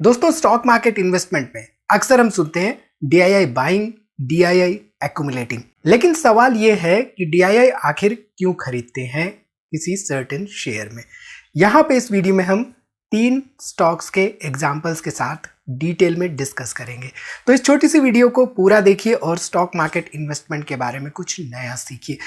दोस्तों, stock market investment में अक्सर हम सुनते हैं डीआईआई बाइंग, डीआईआई एक्यूमुलेटिंग। लेकिन सवाल यह है कि डीआईआई आखिर क्यों खरीदते हैं किसी सर्टेन शेयर में। यहां पे इस वीडियो में हम 3 स्टॉक्स के एग्जांपल्स के साथ डिटेल में डिस्कस करेंगे। तो इस छोटी सी वीडियो को पूरा देखिए और स्टॉक मार्केट इन्वेस्टमेंट के बारे में कुछ नया सीखिए।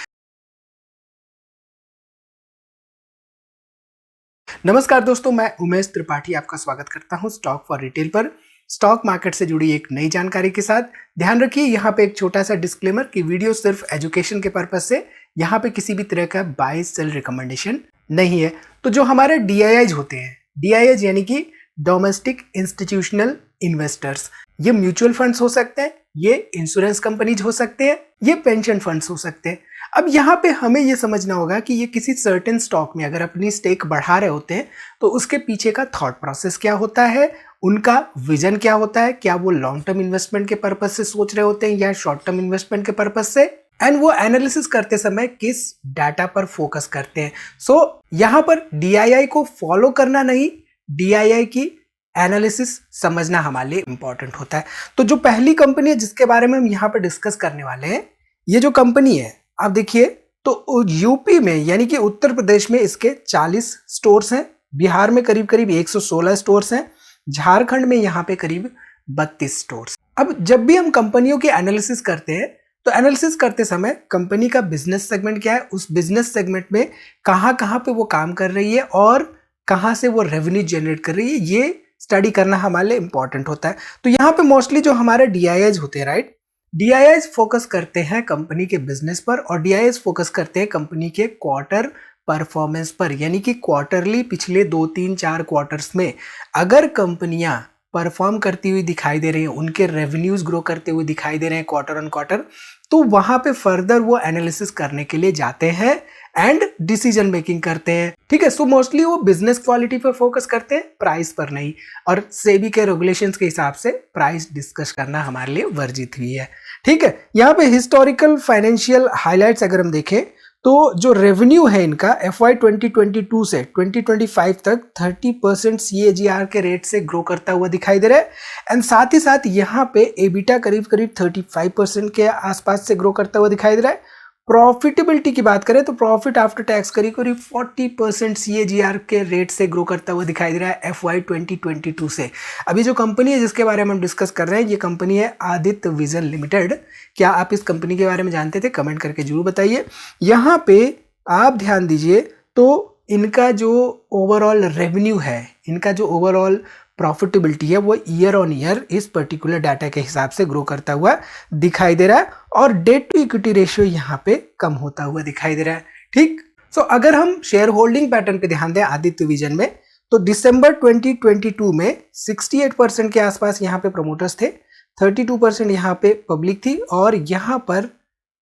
नमस्कार दोस्तों, मैं उमेश त्रिपाठी आपका स्वागत करता हूं स्टॉक फॉर रिटेल पर स्टॉक मार्केट से जुड़ी एक नई जानकारी के साथ। ध्यान रखिए, यहाँ पे एक छोटा सा डिस्क्लेमर कि वीडियो सिर्फ एजुकेशन के पर्पज से, यहाँ पे किसी भी तरह का बाय सेल रिकमेंडेशन नहीं है। तो जो हमारे डीआईआईज होते हैं, डीआईआईज यानी कि डोमेस्टिक इंस्टीट्यूशनल इन्वेस्टर्स, ये म्यूचुअल फंड्स हो सकते हैं, ये इंश्योरेंस कंपनीज हो सकते हैं, ये पेंशन फंड्स हो सकते हैं। अब यहाँ पे हमें ये समझना होगा कि ये किसी सर्टेन स्टॉक में अगर अपनी स्टेक बढ़ा रहे होते हैं तो उसके पीछे का थॉट प्रोसेस क्या होता है, उनका विजन क्या होता है, क्या वो लॉन्ग टर्म इन्वेस्टमेंट के पर्पज से सोच रहे होते हैं या शॉर्ट टर्म इन्वेस्टमेंट के पर्पज से, एंड वो एनालिसिस करते समय किस डाटा पर फोकस करते हैं। सो यहाँ पर डीआईआई को फॉलो करना नहीं, डीआईआई की एनालिसिस समझना हमारे लिए इंपॉर्टेंट होता है। तो जो पहली कंपनी है जिसके बारे में हम यहाँ पर डिस्कस करने वाले हैं, ये जो कंपनी है आप देखिए, तो यूपी में यानी कि उत्तर प्रदेश में इसके 40 स्टोर्स हैं, बिहार में करीब करीब 116 स्टोर्स हैं, झारखंड में यहाँ पे करीब 32 स्टोर्स। अब जब भी हम कंपनियों की एनालिसिस करते हैं तो एनालिसिस करते समय कंपनी का बिजनेस सेगमेंट क्या है, उस बिजनेस सेगमेंट में कहाँ कहाँ पे वो काम कर रही है और कहाँ से वो रेवेन्यू जनरेट कर रही है, ये स्टडी करना हमारे लिए इंपॉर्टेंट होता है। तो यहाँ पे मोस्टली जो हमारे डीआईआईज होते हैं, राइट, डीआईआईज फोकस करते हैं कंपनी के बिजनेस पर और डीआईआईज फोकस करते हैं कंपनी के क्वार्टर परफॉर्मेंस पर, यानी कि क्वार्टरली पिछले 2, 3, 4 क्वार्टर्स में अगर कंपनियां परफॉर्म करती हुई दिखाई दे रही हैं, उनके रेवेन्यूज ग्रो करते हुए दिखाई दे रहे हैं क्वार्टर ऑन क्वार्टर, तो वहां पे फर्दर वो एनालिसिस करने के लिए जाते हैं एंड डिसीजन मेकिंग करते हैं। ठीक है, सो मोस्टली वो बिजनेस क्वालिटी पर फोकस करते हैं, प्राइस पर नहीं। और सेबी के रेगुलेशंस के हिसाब से प्राइस डिस्कस करना हमारे लिए वर्जित हुई है। ठीक है, यहाँ पे हिस्टोरिकल फाइनेंशियल हाइलाइट्स अगर हम देखें तो जो रेवेन्यू है इनका FY 2022 से 2025 तक 30% CAGR के रेट से ग्रो करता हुआ दिखाई दे रहा है। एंड साथ ही साथ यहाँ पे एबिटा करीब करीब 35% के आसपास से ग्रो करता हुआ दिखाई दे रहा है। प्रॉफिटेबिलिटी की बात करें तो प्रॉफिट आफ्टर टैक्स करीब करीब 40% CAGR के रेट से ग्रो करता हुआ दिखाई दे रहा है FY 2022 से। अभी जो कंपनी है जिसके बारे में हम डिस्कस कर रहे हैं, ये कंपनी है आदित्य विजन लिमिटेड। क्या आप इस कंपनी के बारे में जानते थे? कमेंट करके जरूर बताइए। यहाँ पे आप ध्यान दीजिए तो इनका जो ओवरऑल रेवेन्यू है, इनका जो ओवरऑल प्रॉफिटेबिलिटी है, वो ईयर ऑन ईयर इस पर्टिकुलर डाटा के हिसाब से ग्रो करता हुआ दिखाई दे रहा है और डेट टू इक्विटी रेशियो यहाँ पे कम होता हुआ दिखाई दे रहा है। ठीक, सो अगर हम शेयर होल्डिंग पैटर्न पे ध्यान दें आदित्य विजन में, तो दिसंबर 2022 में 68% के आसपास यहाँ पे प्रमोटर्स थे, 32% यहाँ पे पब्लिक थी और यहाँ पर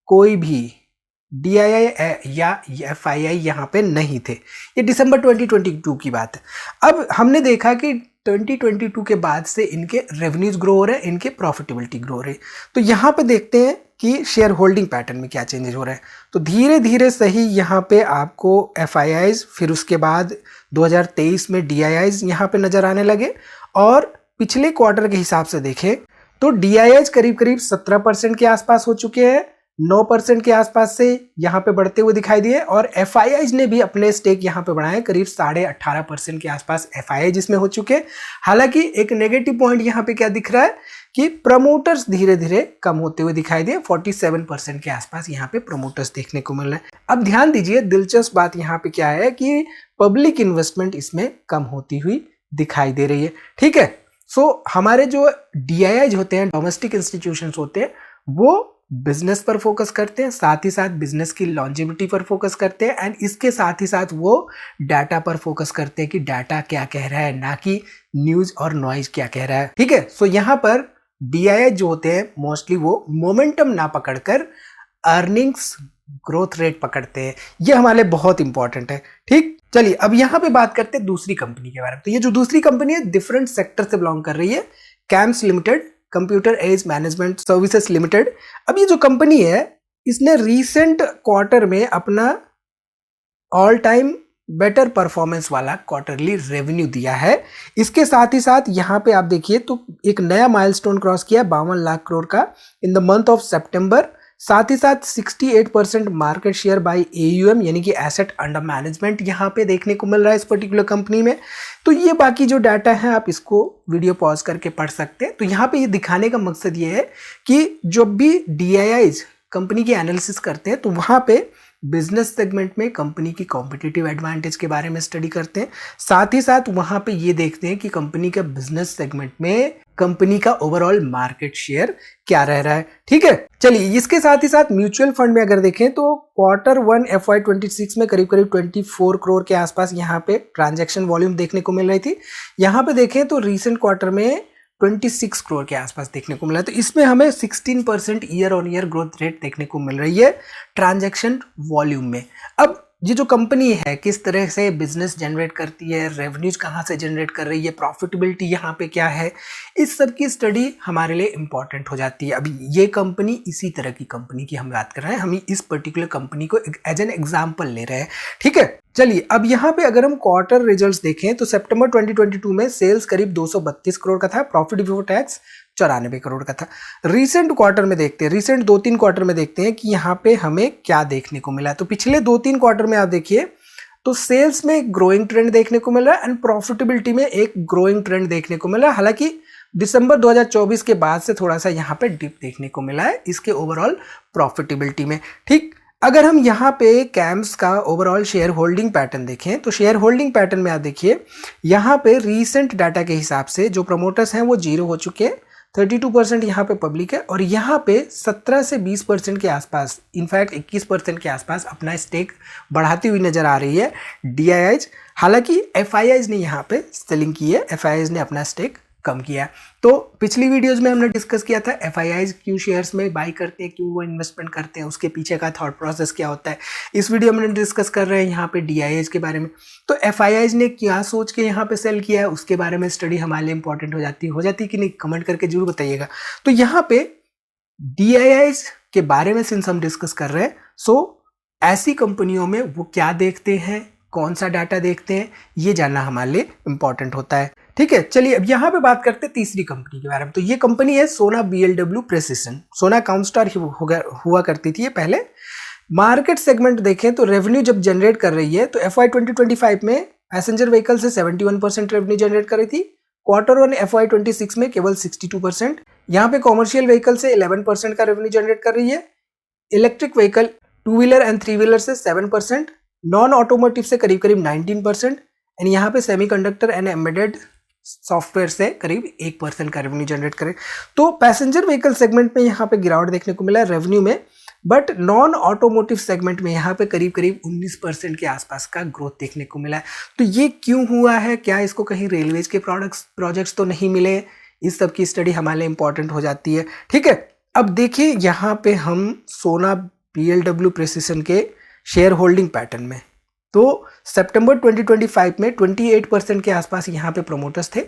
कोई भी डीआईआई या एफआईआई यहाँ पे नहीं थे। ये दिसंबर 2022 की बात है। अब हमने देखा कि 2022 के बाद से इनके रेवेन्यूज ग्रो हो रहे हैं, इनके प्रॉफिटेबिलिटी ग्रो हो रही है। तो यहाँ पे देखते हैं कि शेयर होल्डिंग पैटर्न में क्या चेंजेस हो रहे हैं। तो धीरे धीरे सही यहाँ पे आपको एफआईआईज, फिर उसके बाद 2023 में डीआईआईज यहाँ पे नजर आने लगे और पिछले क्वार्टर के हिसाब से देखें तो डीआईआईज करीब करीब 17% के आसपास हो चुके हैं, 9% के आसपास से यहाँ पे बढ़ते हुए दिखाई दिए और एफआईआईज ने भी अपने स्टेक यहाँ पे बढ़ाए, करीब 18.5% के आसपास एफआईआईज इसमें हो चुके हैं। हालांकि एक नेगेटिव पॉइंट यहाँ पे क्या दिख रहा है कि प्रमोटर्स धीरे धीरे कम होते हुए दिखाई दिए, 47% के आसपास यहाँ पे प्रमोटर्स देखने को मिल रहे हैं। अब ध्यान दीजिए, दिलचस्प बात यहाँ पे क्या है कि पब्लिक इन्वेस्टमेंट इसमें कम होती हुई दिखाई दे रही है। ठीक है, सो हमारे जो डीआईआईज होते हैं, डोमेस्टिक इंस्टीट्यूशंस होते हैं, वो बिजनेस पर फोकस करते हैं, साथ ही साथ बिजनेस की लॉन्जेविटी पर फोकस करते हैं एंड इसके साथ ही साथ वो डाटा पर फोकस करते हैं कि डाटा क्या कह रहा है, ना कि न्यूज और नॉइज क्या कह रहा है। ठीक है, सो यहाँ पर डीआईआई जो होते हैं मोस्टली वो मोमेंटम ना पकड़कर अर्निंग्स ग्रोथ रेट पकड़ते हैं। ये हमारे लिए बहुत इंपॉर्टेंट है। ठीक, चलिए अब यहाँ पे बात करते हैं दूसरी कंपनी के बारे में। तो ये जो दूसरी कंपनी है डिफरेंट सेक्टर से बिलोंग कर रही है, CAMS Limited, Computer Age Management Services Limited. अब ये जो कंपनी है इसने रीसेंट क्वार्टर में अपना ऑल टाइम बेटर परफॉर्मेंस वाला क्वार्टरली रेवेन्यू दिया है। इसके साथ ही साथ यहाँ पे आप देखिए तो एक नया माइलस्टोन क्रॉस किया 52 लाख करोड़ का इन द मंथ ऑफ सितंबर। साथ ही साथ 68% मार्केट शेयर बाय AUM यानी कि एसेट अंडर मैनेजमेंट यहाँ पे देखने को मिल रहा है इस पर्टिकुलर कंपनी में। तो ये बाकी जो डाटा है आप इसको वीडियो पॉज करके पढ़ सकते हैं। तो यहाँ पे ये दिखाने का मकसद ये है कि जब भी DIIs कंपनी की एनालिसिस करते हैं तो वहाँ पे बिजनेस सेगमेंट में कंपनी की कॉम्पिटिटिव एडवांटेज के बारे में स्टडी करते हैं। साथ ही साथ वहां पे ये देखते हैं कि कंपनी के बिजनेस सेगमेंट में कंपनी का ओवरऑल मार्केट शेयर क्या रह रहा है। ठीक है, चलिए इसके साथ ही साथ म्यूचुअल फंड में अगर देखें तो Q1 FY26 में करीब करीब 24 करोड़ के आसपास यहाँ पे ट्रांजैक्शन वॉल्यूम देखने को मिल रही थी। यहाँ पे देखें तो रीसेंट क्वार्टर में 26 करोड़ के आसपास देखने को मिला। तो इसमें हमें 16% year on year growth rate देखने को मिल रही है ट्रांजैक्शन वॉल्यूम में। अब ये जो कंपनी है किस तरह से बिजनेस जनरेट करती है, रेवेन्यूज कहाँ से जनरेट कर रही है, प्रॉफिटेबिलिटी यहाँ पे क्या है, इस सब की स्टडी हमारे लिए इंपॉर्टेंट हो जाती है। अभी ये कंपनी इसी तरह की कंपनी की हम बात कर रहे हैं, हम इस पर्टिकुलर कंपनी को एज एन एग्जाम्पल ले रहे हैं। ठीक है, चलिए अब यहाँ पे अगर हम क्वार्टर रिजल्ट्स देखें तो सितंबर 2022 में सेल्स करीब 232 करोड़ का था, प्रॉफिट बिफोर टैक्स 94 करोड़ का था। रिसेंट क्वार्टर में देखते हैं, रिसेंट 2-3 क्वार्टर में देखते हैं कि यहाँ पे हमें क्या देखने को मिला। तो पिछले 2-3 क्वार्टर में आप देखिए तो सेल्स में ग्रोइंग ट्रेंड देखने को मिल रहा है एंड प्रॉफिटेबिलिटी में एक ग्रोइंग ट्रेंड देखने को मिला है। हालांकि दिसंबर 2024 के बाद से थोड़ा सा यहाँ पे डिप देखने को मिला है इसके ओवरऑल प्रॉफिटेबिलिटी में। ठीक, अगर हम यहाँ पे कैम्स का ओवरऑल शेयर होल्डिंग पैटर्न देखें तो शेयर होल्डिंग पैटर्न में आप देखिए यहाँ पे रीसेंट डाटा के हिसाब से जो प्रमोटर्स हैं वो 0 हो चुके हैं, 32% यहाँ पे पब्लिक है और यहाँ पे 17 से 20% के आसपास, इनफैक्ट 21% के आसपास अपना स्टेक बढ़ाती हुई नजर आ रही है DIIs। हालांकि FIIs ने यहाँ पे सेलिंग की है, FIIs ने अपना स्टेक कम किया। तो पिछली वीडियोस में हमने डिस्कस किया था FIIs क्यों शेयर्स में बाई करते हैं, क्यों वो इन्वेस्टमेंट करते हैं, उसके पीछे का थॉट प्रोसेस क्या होता है। इस वीडियो में डिस्कस कर रहे हैं यहाँ पे DIIs के बारे में। तो FIIs ने क्या सोच के यहाँ पे सेल किया है उसके बारे में स्टडी हमारे लिए इंपॉर्टेंट हो जाती कि नहीं, कमेंट करके जरूर बताइएगा। तो यहाँ पे DIIs के बारे में सिंस हम डिस्कस कर रहे हैं, सो ऐसी कंपनियों में वो क्या देखते हैं, कौन सा डाटा देखते हैं, ये जानना हमारे लिए इंपॉर्टेंट होता है। ठीक है, चलिए अब यहाँ पे बात करते हैं तीसरी कंपनी के बारे में। तो ये कंपनी है सोना BLW प्रेसिशन। सोना काउंटस्टार हुआ करती थी ये पहले। मार्केट सेगमेंट देखें तो रेवेन्यू जब जनरेट कर रही है तो FY 2025 में पैसेंजर व्हीकल से 71% रेवेन्यू जनरेट कर रही थी, Q1 FY 26 में केवल 62%। यहाँ पे कॉमर्शियल व्हीकल से 11% का रेवेन्यू जनरेट कर रही है, electric vehicle 2 wheeler and 3 wheeler से 7%, नॉन ऑटोमोटिव से करीब करीब 19% एंड यहाँ पे सेमीकंडक्टर एंड एम्बेडेड सॉफ्टवेयर से करीब 1% का रेवेन्यू जनरेट करें। तो पैसेंजर व्हीकल सेगमेंट में यहाँ पे गिरावट देखने को मिला है रेवेन्यू में, बट नॉन ऑटोमोटिव सेगमेंट में यहाँ पे करीब करीब 19% के आसपास का ग्रोथ देखने को मिला है। तो ये क्यों हुआ है, क्या इसको कहीं रेलवेज के प्रोजेक्ट्स तो नहीं मिले, इस सब की स्टडी हमारे लिए इंपॉर्टेंट हो जाती है। ठीक है, अब देखिए यहाँ पे हम सोना BLW प्रेसिशन के शेयर होल्डिंग पैटर्न में, तो सितंबर 2025 में 28% के आसपास यहाँ पे प्रोमोटर्स थे,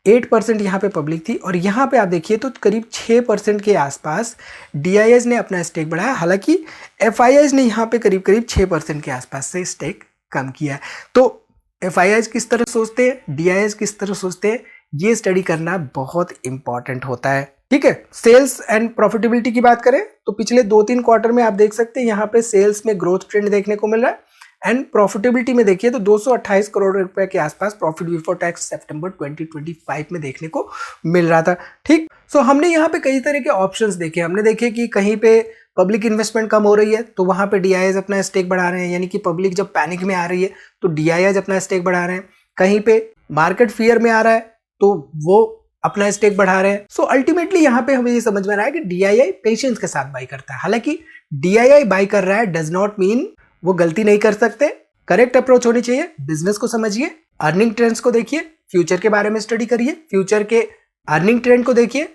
8% यहाँ पे पब्लिक थी और यहाँ पे आप देखिए तो करीब 6% के आसपास DIIs ने अपना स्टेक बढ़ाया। हालांकि FIIs ने यहाँ पे करीब करीब 6% के आसपास से स्टेक कम किया है। तो FIIs किस तरह सोचते हैं, DIIs किस तरह सोचते हैं, ये स्टडी करना बहुत इंपॉर्टेंट होता है। ठीक है, सेल्स एंड प्रॉफिटेबिलिटी की बात करें तो पिछले 2-3 क्वार्टर में आप देख सकते हैं यहाँ पे सेल्स में ग्रोथ ट्रेंड देखने को मिल रहा है एंड प्रॉफिटेबिलिटी में देखिए तो 228 करोड़ रुपए के आसपास प्रॉफिट बिफोर टैक्स सितंबर 2025 में देखने को मिल रहा था। ठीक, सो हमने यहाँ पे कई तरह के ऑप्शंस देखे। हमने देखे कि कहीं पे पब्लिक इन्वेस्टमेंट कम हो रही है तो वहां पे DIIs अपना स्टेक बढ़ा रहे हैं, यानी कि पब्लिक जब पैनिक में आ रही है तो DIIs अपना स्टेक बढ़ा रहे हैं। कहीं पे मार्केट फियर में आ रहा है तो वो अपना स्टेक बढ़ा रहे हैं। सो अल्टीमेटली यहाँ पे हमें ये समझ में आ रहा है कि DII पेशेंस के साथ बाई करता है। हालांकि DII बाई कर रहा है डज नॉट मीन वो गलती नहीं कर सकते। करेक्ट अप्रोच होनी चाहिए, बिजनेस को समझिए, अर्निंग ट्रेंड्स को देखिए, फ्यूचर के बारे में स्टडी करिए, फ्यूचर के अर्निंग ट्रेंड को देखिए,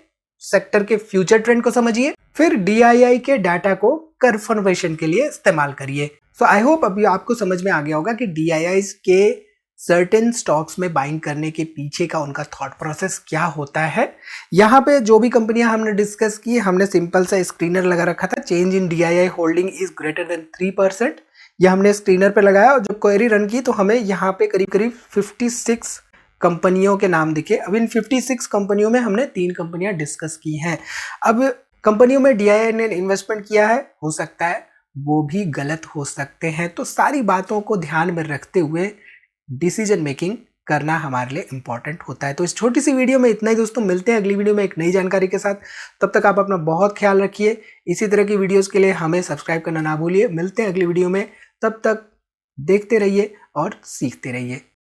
सेक्टर के फ्यूचर ट्रेंड को समझिए, फिर DII के डाटा को कन्फर्मेशन के लिए इस्तेमाल करिए। सो आई होप अभी आपको समझ में आ गया होगा कि DIIs के सर्टेन स्टॉक्स में बाइंग करने के पीछे का उनका थॉट प्रोसेस क्या होता है। यहाँ पे जो भी कंपनियां हमने डिस्कस की, हमने सिंपल सा स्क्रीनर लगा रखा था, change in DII holding is greater than 3%, यह हमने स्क्रीनर पे लगाया और जब क्वेरी रन की तो हमें यहाँ पे करीब करीब 56 कंपनियों के नाम दिखे। अब इन 56 कंपनियों में हमने 3 कंपनियां डिस्कस की हैं। अब कंपनियों में DII ने इन्वेस्टमेंट किया है, हो सकता है वो भी गलत हो सकते हैं। तो सारी बातों को ध्यान में रखते हुए डिसीजन मेकिंग करना हमारे लिए इंपॉर्टेंट होता है। तो इस छोटी सी वीडियो में इतना ही दोस्तों, मिलते हैं अगली वीडियो में एक नई जानकारी के साथ। तब तक आप अपना बहुत ख्याल रखिए। इसी तरह की वीडियोस के लिए हमें सब्सक्राइब करना ना भूलिए। मिलते हैं अगली वीडियो में, तब तक देखते रहिए और सीखते रहिए।